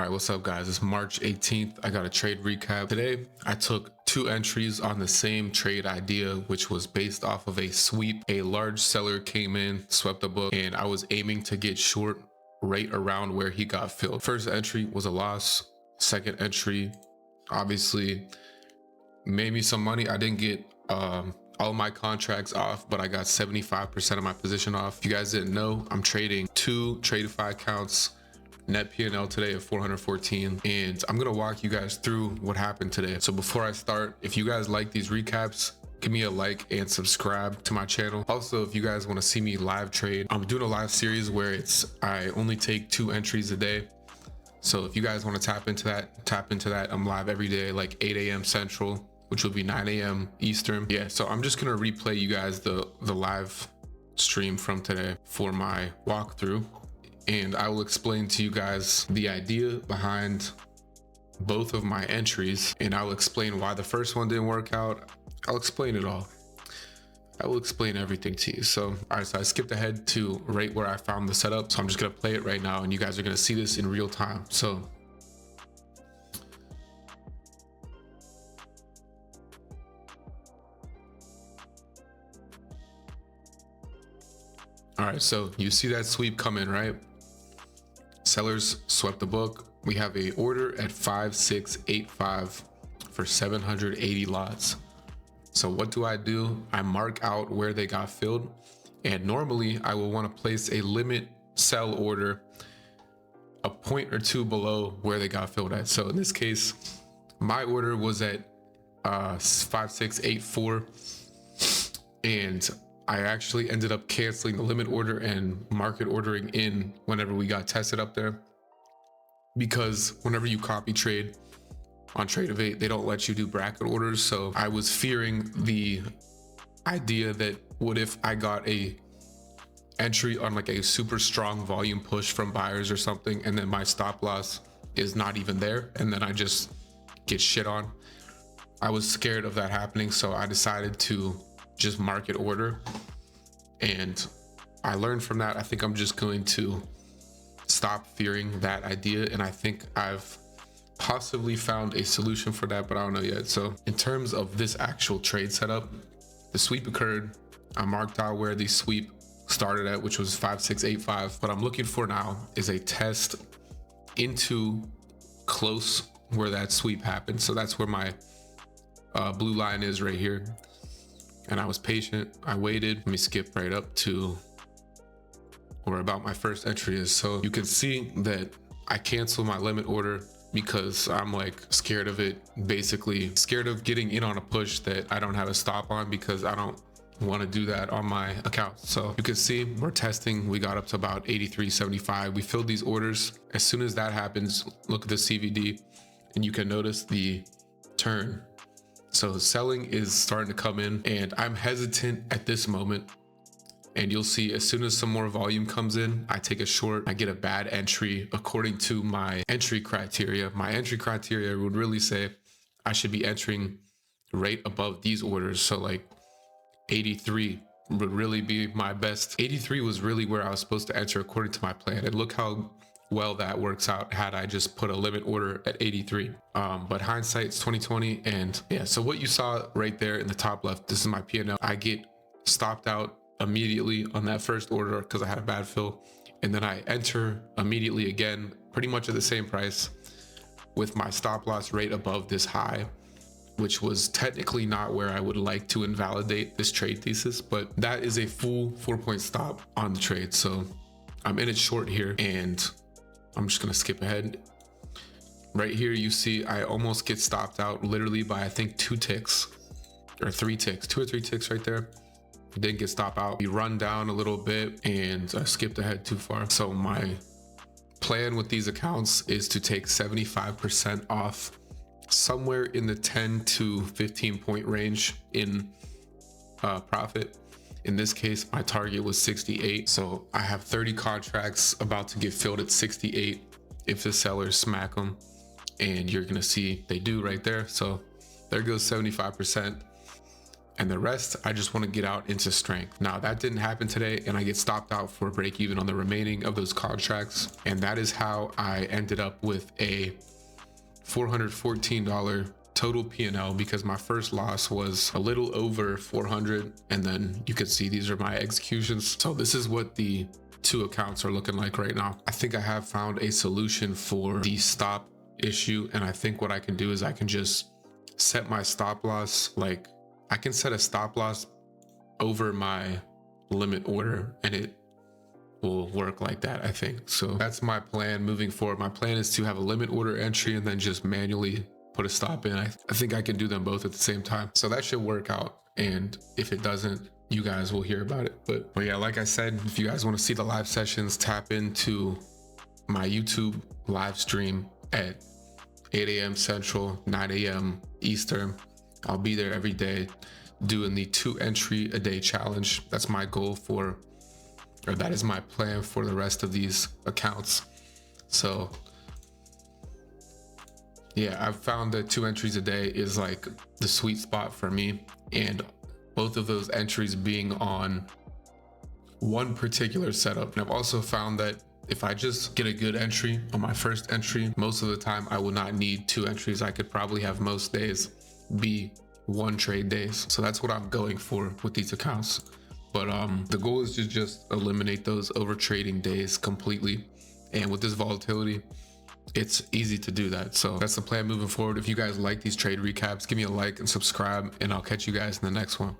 All right, what's up guys? It's March 18th. I got a trade recap. Today, I took 2 entries on the same trade idea, which was based off of a sweep. A large seller came in, swept the book, and I was aiming to get short right around where he got filled. First entry was a loss. Second entry, obviously, made me some money. I didn't get all my contracts off, but I got 75% of my position off. If you guys didn't know, I'm trading 2 Tradeify accounts. Net P&L today of 414, and I'm gonna walk you guys through what happened today. So before I start, if you guys like these recaps, give me a like and subscribe to my channel. Also, if you guys want to see me live trade, I'm doing a live series where I only take 2 entries a day. So if you guys want to tap into that. I'm live every day, like 8 a.m. Central, which will be 9 a.m. Eastern. Yeah, so I'm just gonna replay you guys the live stream from today for my walkthrough, and I will explain to you guys the idea behind both of my entries, and I'll explain why the first one didn't work out. I'll explain it all. I will explain everything to you. So, all right, so I skipped ahead to right where I found the setup. So I'm just gonna play it right now, and you guys are gonna see this in real time. So, all right, so you see that sweep come in, right? Sellers swept the book. We have a order at 5685 for 780 lots. So what do? I mark out where they got filled, and normally I will want to place a limit sell order a point or two below where they got filled at. So in this case, my order was at 5684, and I actually ended up canceling the limit order and market ordering in whenever we got tested up there, because whenever you copy trade on Tradeivate, they don't let you do bracket orders. So I was fearing the idea that what if I got a entry on like a super strong volume push from buyers or something, and then my stop loss is not even there, and then I just get shit on. I was scared of that happening, so I decided to just market order, and I learned from that. I think I'm just going to stop fearing that idea, and I think I've possibly found a solution for that, but I don't know yet. So in terms of this actual trade setup, the sweep occurred. I marked out where the sweep started at, which was 5685. What I'm looking for now is a test into close where that sweep happened. So that's where my blue line is right here. And I was patient. I waited. Let me skip right up to where about my first entry is. So you can see that I canceled my limit order because I'm like scared of it, basically scared of getting in on a push that I don't have a stop on, because I don't want to do that on my account. So you can see we're testing. We got up to about 83.75. We filled these orders. As soon as that happens, look at the CVD and you can notice the turn. So selling is starting to come in, and I'm hesitant at this moment. And you'll see as soon as some more volume comes in, I take a short, I get a bad entry according to my entry criteria. My entry criteria would really say I should be entering right above these orders. So like 83 would really be my best. 83 was really where I was supposed to enter according to my plan. And look how well that works out had I just put a limit order at 83. But hindsight's 2020. And yeah, so what you saw right there in the top left, this is my P&L. I get stopped out immediately on that first order because I had a bad fill, and then I enter immediately again, pretty much at the same price, with my stop loss right above this high, which was technically not where I would like to invalidate this trade thesis, but that is a full 4-point stop on the trade. So I'm in it short here, and I'm just gonna skip ahead. Right here, you see I almost get stopped out literally by I think 2 ticks or 3 ticks, 2 or 3 ticks right there. Didn't get stopped out. We run down a little bit, and I skipped ahead too far. So my plan with these accounts is to take 75% off, somewhere in the 10 to 15 point range in profit. In this case, my target was 68. So I have 30 contracts about to get filled at 68 if the sellers smack them, and you're gonna see they do right there. So there goes 75%. and the rest I just want to get out into strength. Now that didn't happen today, and I get stopped out for break even on the remaining of those contracts, and that is how I ended up with a $414 total P&L, because my first loss was a little over 400, and then you can see these are my executions. So this is what the two accounts are looking like right now. I think I have found a solution for the stop issue, and I think what I can do is I can just set my stop loss, like I can set a stop loss over my limit order and it will work like that, I think. So that's my plan moving forward. My plan is to have a limit order entry and then just manually put a stop in. I think I can do them both at the same time. So that should work out. And if it doesn't, you guys will hear about it. But yeah, like I said, if you guys want to see the live sessions, tap into my YouTube live stream at 8 a.m. Central, 9 a.m. Eastern. I'll be there every day doing the 2 entry a day challenge. That's my goal for, or that is my plan for the rest of these accounts. So yeah, I've found that 2 entries a day is like the sweet spot for me, and both of those entries being on one particular setup. And I've also found that if I just get a good entry on my first entry, most of the time I will not need 2 entries. I could probably have most days be 1 trade days. So that's what I'm going for with these accounts. But the goal is to just eliminate those over trading days completely. And with this volatility, it's easy to do that. So that's the plan moving forward. If you guys like these trade recaps, give me a like and subscribe, and I'll catch you guys in the next one.